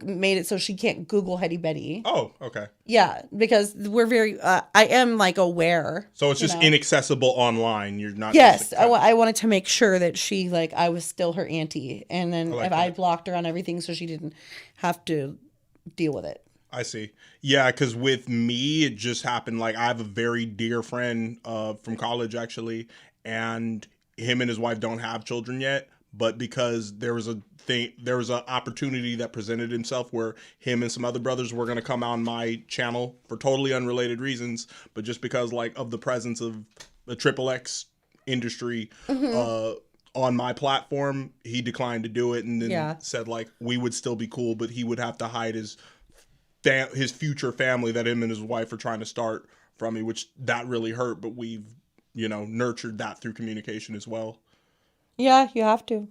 made it so she can't Google Heady Betty. Oh, okay. Yeah, because we're very, I am like aware. So it's just inaccessible online. You're not. Yes, I wanted to make sure that she, like, I was still her auntie. And then I blocked her on everything so she didn't have to deal with it. I see. Yeah, because with me, it just happened. Like, I have a very dear friend from college, actually, and him and his wife don't have children yet. But because there was an opportunity that presented himself where him and some other brothers were going to come on my channel for totally unrelated reasons, but just because, like, of the presence of the XXX industry on my platform, he declined to do it, and then said, like, we would still be cool, but he would have to hide his future family that him and his wife are trying to start from me, which that really hurt. But we've, nurtured that through communication as well. Yeah, you have to.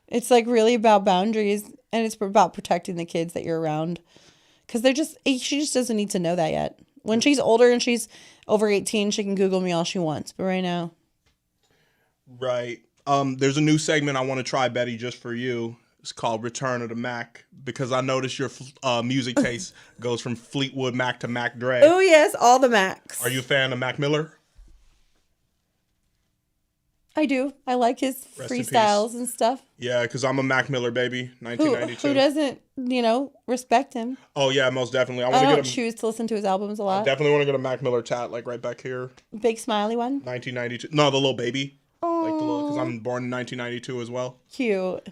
It's like really about boundaries, and it's about protecting the kids that you're around, because she just doesn't need to know that yet. When she's older and she's over 18, she can Google me all she wants. But right now, right. There's a new segment I want to try, Betty, just for you. It's called Return of the Mac, because I noticed your music taste goes from Fleetwood Mac to Mac Dre. Oh yes, all the Macs. Are you a fan of Mac Miller? I do. I like his freestyles and stuff. Yeah, because I'm a Mac Miller baby, 1992. Who doesn't, respect him? Oh, yeah, most definitely. I don't choose to listen to his albums a lot. I definitely want to get a Mac Miller tat, like, right back here. Big smiley one? 1992. No, the little baby. Oh. Like, because I'm born in 1992 as well. Cute.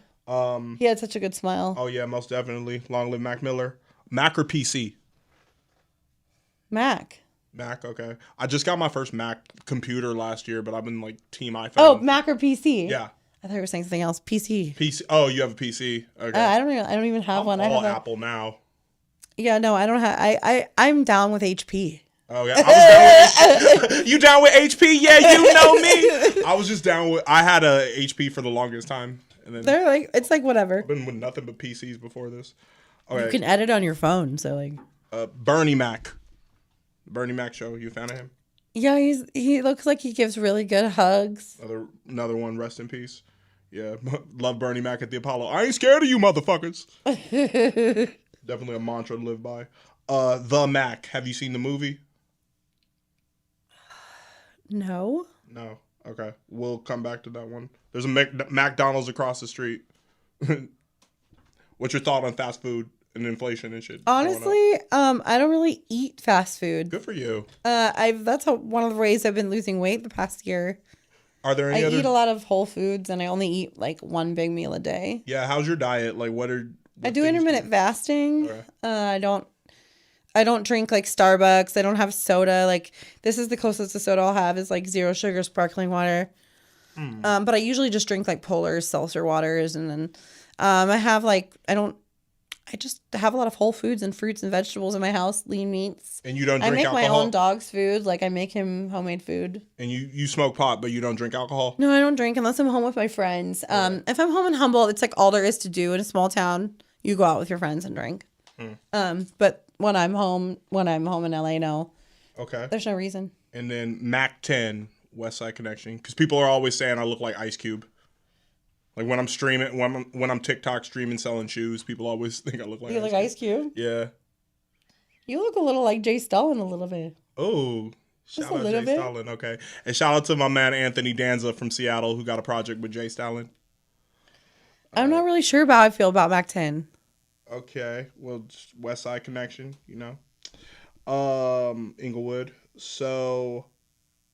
He had such a good smile. Oh, yeah, most definitely. Long live Mac Miller. Mac or PC? Mac, okay. I just got my first Mac computer last year, but I've been, like, team iPhone. Oh, Mac or PC? Yeah. I thought you were saying something else. PC. PC. Oh, you have a PC. Okay. I don't even have one. I have Apple now. Yeah, no, I don't have. I'm down with HP. Oh yeah, I was down with you down with HP? Yeah, you know me. I was just down with. I had a HP for the longest time, and then they're like, it's like whatever. I've been with nothing but PCs before this. Okay. You can edit on your phone, so like. Bernie Mac. Bernie Mac show. You a fan of him? Yeah, he looks like he gives really good hugs. Another one. Rest in peace. Yeah, love Bernie Mac at the Apollo. I ain't scared of you, motherfuckers. Definitely a mantra to live by. The Mac. Have you seen the movie? No. No. Okay. We'll come back to that one. There's a McDonald's across the street. What's your thought on fast food and inflation and shit? Honestly, I don't really eat fast food. Good for you. That's one of the ways I've been losing weight the past year. Are there any I eat a lot of whole foods, and I only eat like one big meal a day. Yeah. How's your diet? Like, I do intermittent fasting. Okay. I don't drink like Starbucks. I don't have soda. Like, this is the closest to soda I'll have is like 0 sugar sparkling water. But I usually just drink like Polar seltzer waters, and then I just have a lot of whole foods and fruits and vegetables in my house, lean meats. And you don't drink alcohol? I make my own dog's food. Like, I make him homemade food. And you smoke pot, but you don't drink alcohol? No, I don't drink unless I'm home with my friends. Right. If I'm home in Humboldt, it's like all there is to do in a small town. You go out with your friends and drink. But when I'm home in LA, no. Okay. There's no reason. And then Mac 10, West Side Connection. Because people are always saying I look like Ice Cube. Like when I'm streaming, when I'm TikTok streaming selling shoes, people always think I look like Ice Cube. Yeah. You look a little like Jay Stalin a little bit. Oh, shout out Jay Stalin. Okay. And shout out to my man Anthony Danza from Seattle who got a project with Jay Stalin. I'm not really sure about how I feel about Mac 10. Okay. Well, just West Side Connection, you know. Inglewood. So,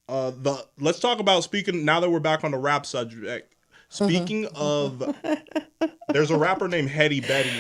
let's talk about speaking now that we're back on the rap subject. Speaking of, there's a rapper named Heady Betty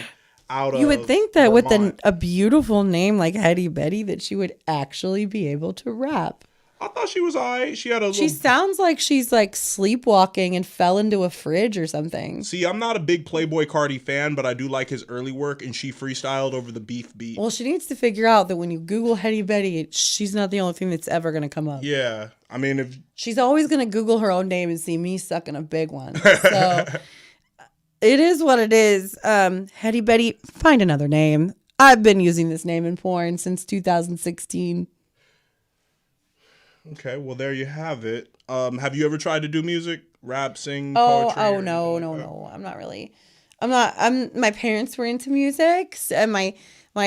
out of You would think that with Vermont. a beautiful name like Heady Betty that she would actually be able to rap. I thought she was alright. She had a She little. sounds like she's like sleepwalking and fell into a fridge or something. See, I'm not a big Playboy Cardi fan, but I do like his early work, and she freestyled over the beef beat. Well, she needs to figure out that when you Google Heady Betty, she's not the only thing that's ever going to come up. Yeah, I mean, if She's always going to Google her own name and see me sucking a big one. So it is what it is. Heady Betty, find another name. I've been using this name in porn since 2016. okay, well there you have it. Have you ever tried to do music, rap, sing, poetry? Oh or no, anything no, like that? no. I'm not really. My parents were into music, and my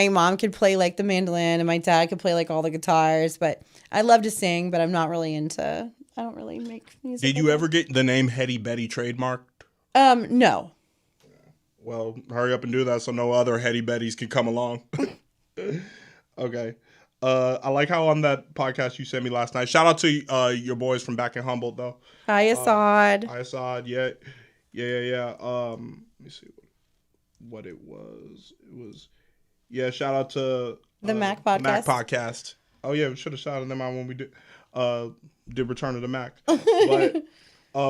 mom could play like the mandolin, and my dad could play like all the guitars. But I love to sing, but I'm not really into. I don't really make music. Did you ever get the name Heady Betty trademarked? No. Well, hurry up and do that so no other Heady Bettys can come along. Okay. I like how on that podcast you sent me last night. Shout out to your boys from back in Humboldt though. Hi, Assad. Assad, yeah. Let me see what it was. It was shout out to The Mac podcast. Mac podcast. Oh yeah, we should have shouted them out when we did Return of the Mac. But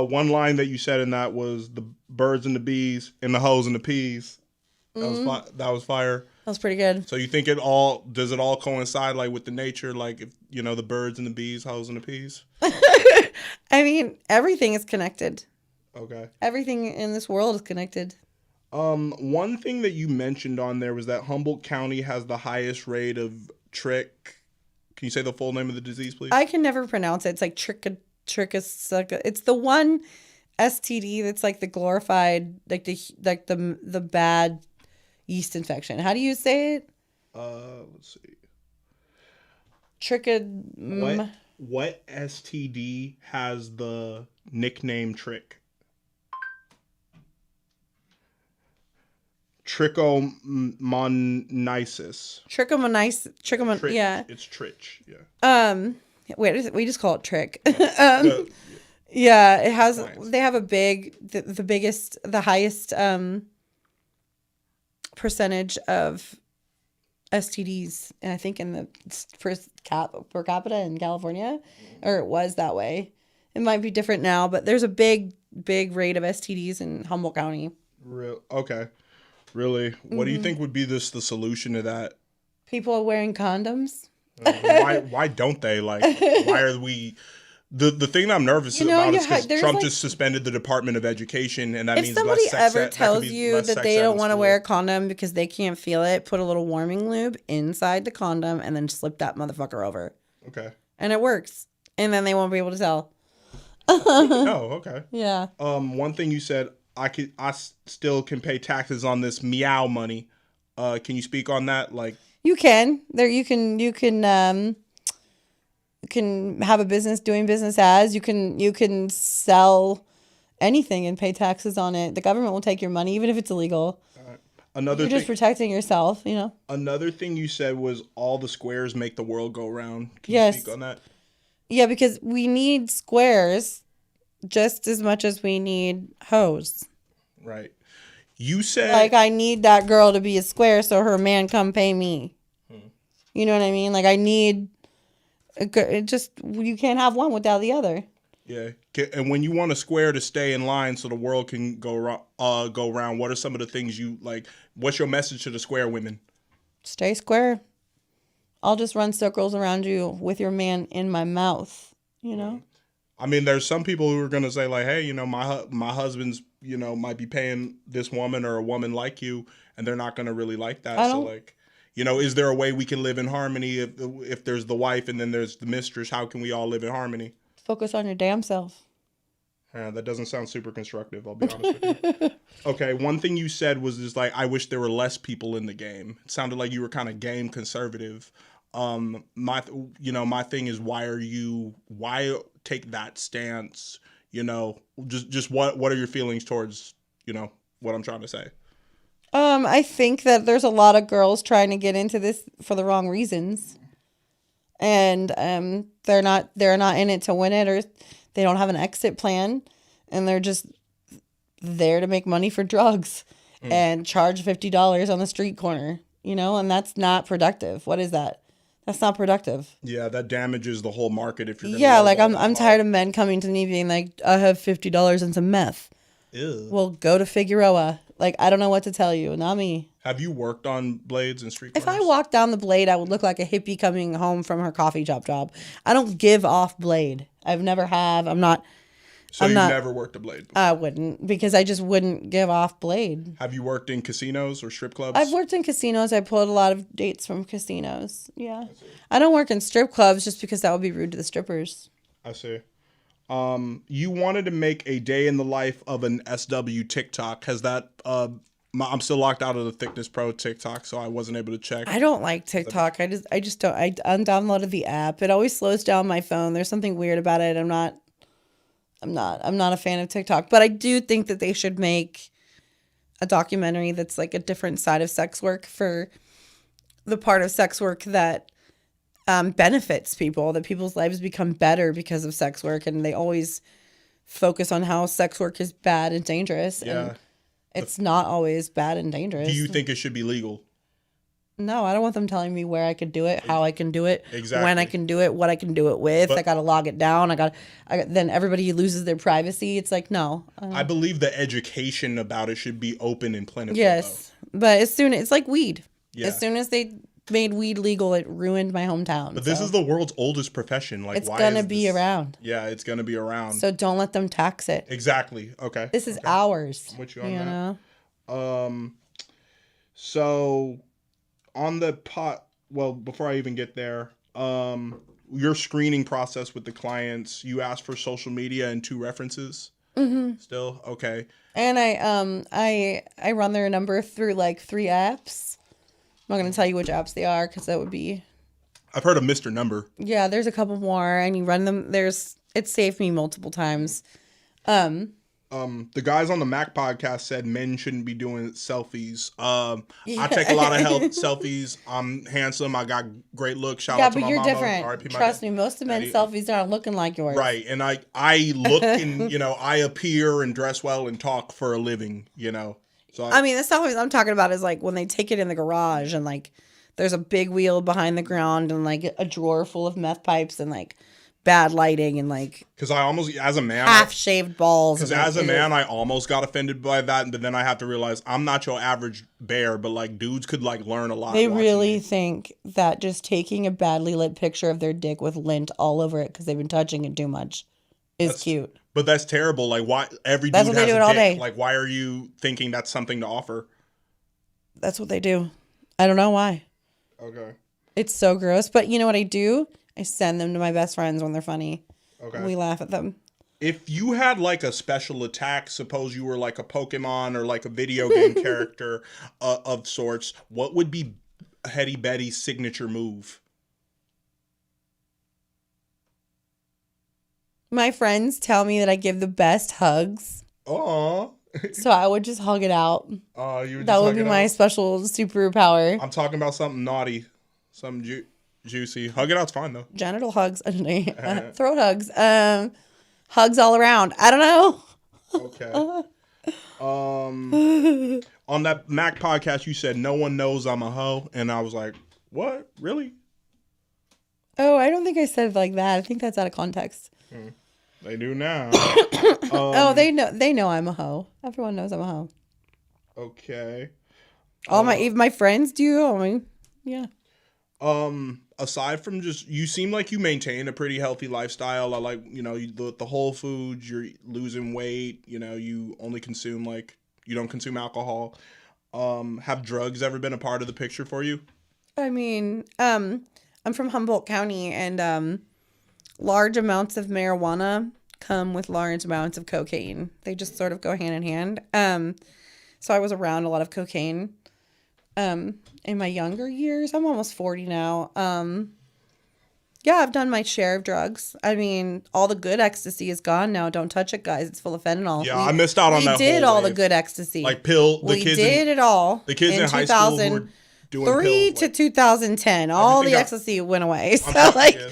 one line that you said in that was the birds and the bees and the hoes and the peas. That was fire. That was pretty good. So you think it all coincide like with the nature, like if you know the birds and the bees, hoes and the peas? I mean, everything is connected. Okay. Everything in this world is connected. One thing that you mentioned on there was that Humboldt County has the highest rate of trick. Can you say the full name of the disease, please? I can never pronounce it. It's like trichosacca. It's the one STD that's like the glorified, like the bad yeast infection. How do you say it? Let's see. What STD has the nickname trick? Trichomoniasis. Yeah. It's trich. Yeah. We just call it trick. The- Yeah, it has. Nice. They have a the highest percentage of STDs, and I think in the per capita in California, or it was that way. It might be different now, but there's a big rate of STDs in Humboldt County. Okay. Really? What do you think would be the solution to that? People are wearing condoms. Why don't they? Like, why are we? The thing that I'm nervous about is because Trump just suspended the Department of Education, and that If means somebody less sex ever ed- tells could be you less that sex they ed don't in want to school. wear a condom because they can't feel it, put a little warming lube inside the condom and then slip that motherfucker over. Okay. And it works. And then they won't be able to tell. Oh, okay. Yeah. One thing you said, I still can pay taxes on this meow money. Can you speak on that? Like, You can. You can have a business doing business as. You can sell anything and pay taxes on it. The government will take your money even if it's illegal. another You're thing. just protecting yourself, you know. Another thing you said was all the squares make the world go round. Can Yes. you speak on that? Yeah, because we need squares just as much as we need hoes. Right. You said Like, I need that girl to be a square so her man come pay me. You know what I mean? Like, I need you can't have one without the other. yeah. And when you want a square to stay in line so the world can go round, what are some of the things you like? What's your message to the square women? Stay square. I'll just run circles around you with your man in my mouth, you know? I mean, there's some people who are gonna say like, hey, you know, my husband's, you know, might be paying this woman or a woman like you, and they're not gonna really like that. So like, you know, is there a way we can live in harmony if there's the wife and then there's the mistress? How can we all live in harmony? Focus on your damn self. That doesn't sound super constructive, I'll be honest with you. Okay, one thing you said was just like, I wish there were less people in the game. It sounded like you were kind of game conservative. My thing is, why take that stance? You know, just what are your feelings towards, you know, what I'm trying to say? I think that there's a lot of girls trying to get into this for the wrong reasons. And they're not in it to win it, or they don't have an exit plan, and they're just there to make money for drugs and charge $50 on the street corner, and that's not productive. What is that? That's not productive. Yeah, that damages the whole market if you're gonna Yeah, lowball like I'm that tired of men coming to me being like, I have $50 and some meth. Ew. Well, go to Figueroa. Like, I don't know what to tell you. Not me. Have you worked on blades and street If I corners? walked down the blade, I would look like a hippie coming home from her coffee shop job. I don't give off blade. I've never have. So you've never worked a blade before? I wouldn't, because I just wouldn't give off blade. Have you worked in casinos or strip clubs? I've worked in casinos. I pulled a lot of dates from casinos. Yeah. I don't work in strip clubs just because that would be rude to the strippers. I see. You wanted to make a day in the life of an SW TikTok. Has that, I'm still locked out of the ThiccnessPro TikTok, so I wasn't able to check. I don't like TikTok. I just don't. I undownloaded the app. It always slows down my phone. There's something weird about it. I'm not a fan of TikTok, but I do think that they should make a documentary that's like a different side of sex work, for the part of sex work that benefits people, that people's lives become better because of sex work, and they always focus on how sex work is bad and dangerous. Yeah. And it's not always bad and dangerous. Do you think it should be legal? No, I don't want them telling me where I could do it, how I can do it, Exactly. when I can do it, what I can do it with. But- I got to log it down. Then everybody loses their privacy. It's like, no. I believe the education about it should be open and plentiful. Yes. But it's like weed. Yeah. As soon as they made weed legal, it ruined my hometown. But this is the world's oldest profession. Like, it's why going to is be this- around. Yeah, it's gonna be around. So don't let them tax it. Exactly. Okay. This is ours. I'm with you on you that. know? So on the before I even get there, your screening process with the clients, you ask for social media and 2 references. Mm-hmm. Still okay. And I run their number through like 3 apps. I'm not going to tell you which apps they are, because that would be... I've heard of Mr. Number. Yeah, there's a couple more, and you run them. It saved me multiple times. The guys on the Mac podcast said men shouldn't be doing selfies. I take a lot of health selfies. I'm handsome. I got great looks. Shout out to but my you're mama. different. R.I.P. my Trust dad. me, most of men's selfies aren't looking like yours. Right, and I look and I appear and dress well and talk for a living. So I mean, the selfies I'm talking about is like when they take it in the garage and like there's a big wheel behind the ground and like a drawer full of meth pipes and like bad lighting and like because I almost, as a man, half shaved balls. because as a man, I almost got offended by that, but then I have to realize I'm not your average bear, but like dudes could like learn a lot. They watching really me. think that just taking a badly lit picture of their dick with lint all over it because they've been touching it too much is cute. But that's terrible. Like, why every That's dude what they has do a it all dick. day. Like, why are you thinking that's something to offer? That's what they do. I don't know why. Okay. It's so gross. But you know what I do? I send them to my best friends when they're funny. Okay. We laugh at them. If you had like a special attack, suppose you were like a Pokemon or like a video game character of sorts, what would be Heady Betty's signature move? My friends tell me that I give the best hugs. Oh. So I would just hug it out. That would be my special superpower. I'm talking about something naughty, something juicy. Hug it out's fine though. Genital hugs. Throat hugs. Hugs all around. I don't know. Okay. On that Mac podcast, you said no one knows I'm a hoe, and I was like, "What? Really?" Oh, I don't think I said it like that. I think that's out of context. They do now. They know I'm a hoe. Everyone knows I'm a hoe. Okay. All my friends do. I mean, yeah. Aside from just, you seem like you maintain a pretty healthy lifestyle. I like, the whole foods, you're losing weight, you only consume you don't consume alcohol. Have drugs ever been a part of the picture for you? I mean, I'm from Humboldt County, and large amounts of marijuana come with large amounts of cocaine. They just sort of go hand in hand. So I was around a lot of cocaine in my younger years. I'm almost 40 now. Yeah, I've done my share of drugs. I mean, all the good ecstasy is gone now. Don't touch it, guys. It's full of fentanyl. Yeah, I missed out on that. We did whole all the wave. good ecstasy. Like pill. We did it all. The kids in high school who were doing 2003 pills, to 2010. All the ecstasy went away. So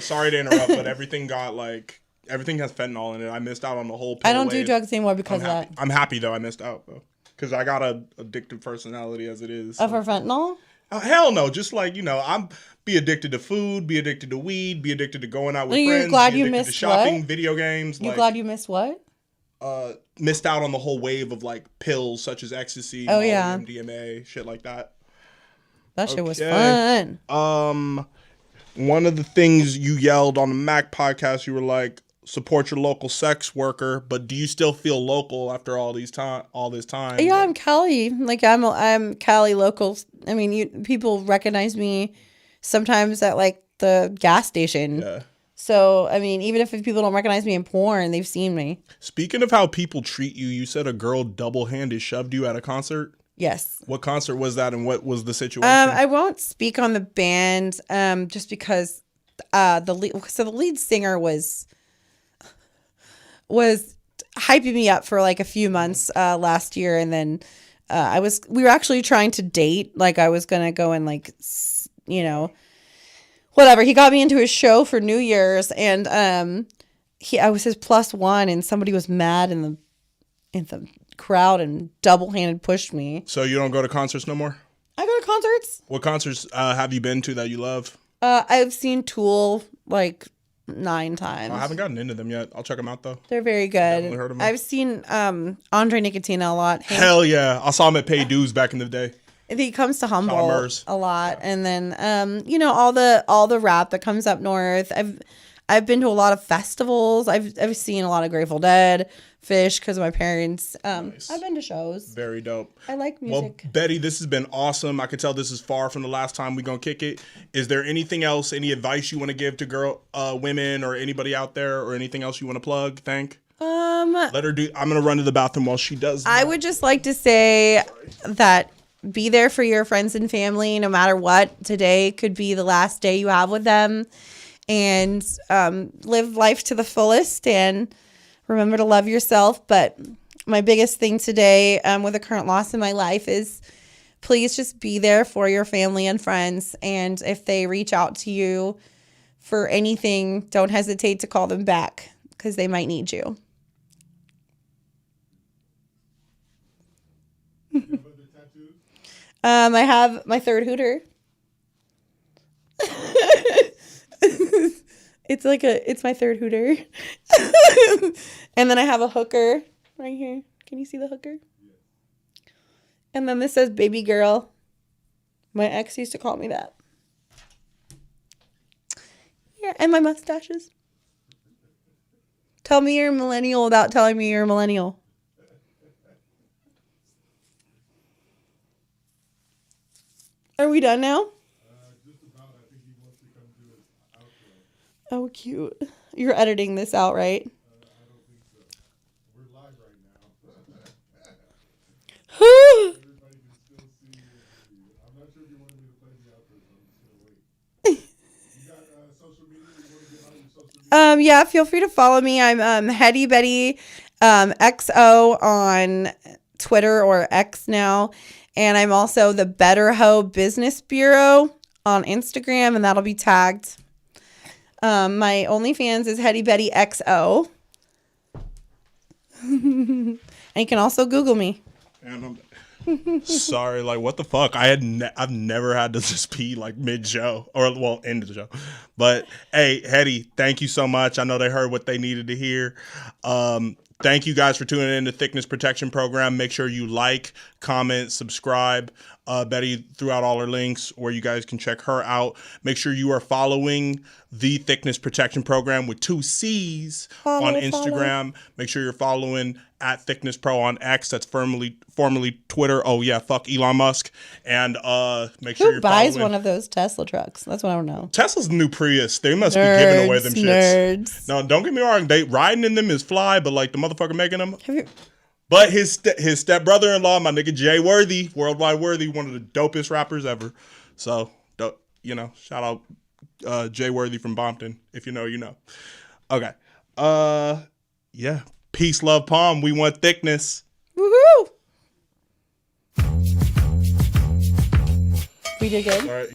sorry to interrupt, but everything has fentanyl in it. I missed out on the whole pill I don't wave. do drugs anymore because of that. I'm happy though. I missed out though because I got a addictive personality as it is. Of her fentanyl? Hell no. Just like I'm be addicted to food, be addicted to weed, be addicted to going out with You're friends. glad be you addicted missed to shopping, what? video games. You glad you missed what? Missed out on the whole wave of like pills such as ecstasy, Oh, yeah. MDMA, shit like that. That shit was fun. One of the things you yelled on the Mac podcast, you were like, support your local sex worker, but do you still feel local after all this time? Yeah, I'm Cali. Like I'm Cali local. I mean, people recognize me sometimes at like the gas station. Yeah. So, I mean, even if people don't recognize me in porn, they've seen me. Speaking of how people treat you, you said a girl double-handed shoved you at a concert. Yes. What concert was that, and what was the situation? I won't speak on the band, just because the lead singer was hyping me up for like a few months last year, and then we were actually trying to date. Like I was gonna go and like whatever. He got me into his show for New Year's, and I was his +1, and somebody was mad in the crowd and double-handed pushed me. So you don't go to concerts no more? I go to concerts. What concerts have you been to that you love? I've seen Tool like 9 times. I haven't gotten into them yet. I'll check them out though. They're very good. Definitely heard of them. I've seen Andre Nicotina a lot. Hell yeah. I saw him at Pay Dues back in the day. He comes to Humboldt Commerce. a lot, and then all the rap that comes up north. I've been to a lot of festivals. I've seen a lot of Grateful Dead, Fish because of my parents. Nice. I've been to shows. Very dope. I like music. Well, Betty, this has been awesome. I can tell this is far from the last time we're gonna kick it. Is there anything else, any advice you want to give to women or anybody out there, or anything else you want to plug? Let her do. I'm gonna run to the bathroom while she does that. I would just like to say that be there for your friends and family no matter what. Today could be the last day you have with them, and live life to the fullest and remember to love yourself. But my biggest thing today with the current loss in my life is please just be there for your family and friends. And if they reach out to you for anything, don't hesitate to call them back because they might need you. I have my third hooter. It's my third hooter. And then I have a hooker right here. Can you see the hooker? And then this says baby girl. My ex used to call me that. Yeah, and my mustaches. Tell me you're a millennial without telling me you're a millennial. Are we done now? Just about. I think he wants to come do his outro. Oh, cute. You're editing this out, right? I don't think so. We're live right now. Everybody can still see you. I'm not sure if you wanted me to play the outro, so I'm just going to wait. You got social media? You want to get on your social media? Yeah, feel free to follow me. I'm Heady Bettyt XO on Twitter, or X now. And I'm also the BetterHauxbusinessbureaux on Instagram, and that'll be tagged. My OnlyFans is Heady Bettyt XO. And you can also Google me. And I'm sorry, like what the fuck? I've never had to just pee like mid-show, or end of the show. But hey, Heady, thank you so much. I know they heard what they needed to hear. Thank you guys for tuning in to Thickness Protection Program. Make sure you like, comment, subscribe. Betty threw out all her links where you guys can check her out. Make sure you are following the Thickness Protection Program with 2 C's on Instagram. Make sure you're following at ThiccnessPro on X. That's formerly Twitter. Oh yeah, fuck Elon Musk. And make sure Who you're buys following one of those Tesla trucks? That's what I don't know. Tesla's new Prius. They must be giving away them shits. Nerds. No, don't get me wrong. They riding in them is fly, but like the motherfucker making them. Have you? But his step-brother-in-law, my nigga Jay Worthy, Worldwide Worthy, one of the dopest rappers ever. So, shout out Jay Worthy from Bompton. If you know, you know. Okay. Yeah. Peace, love, palm. We want thickness. Woohoo! We did good. All right.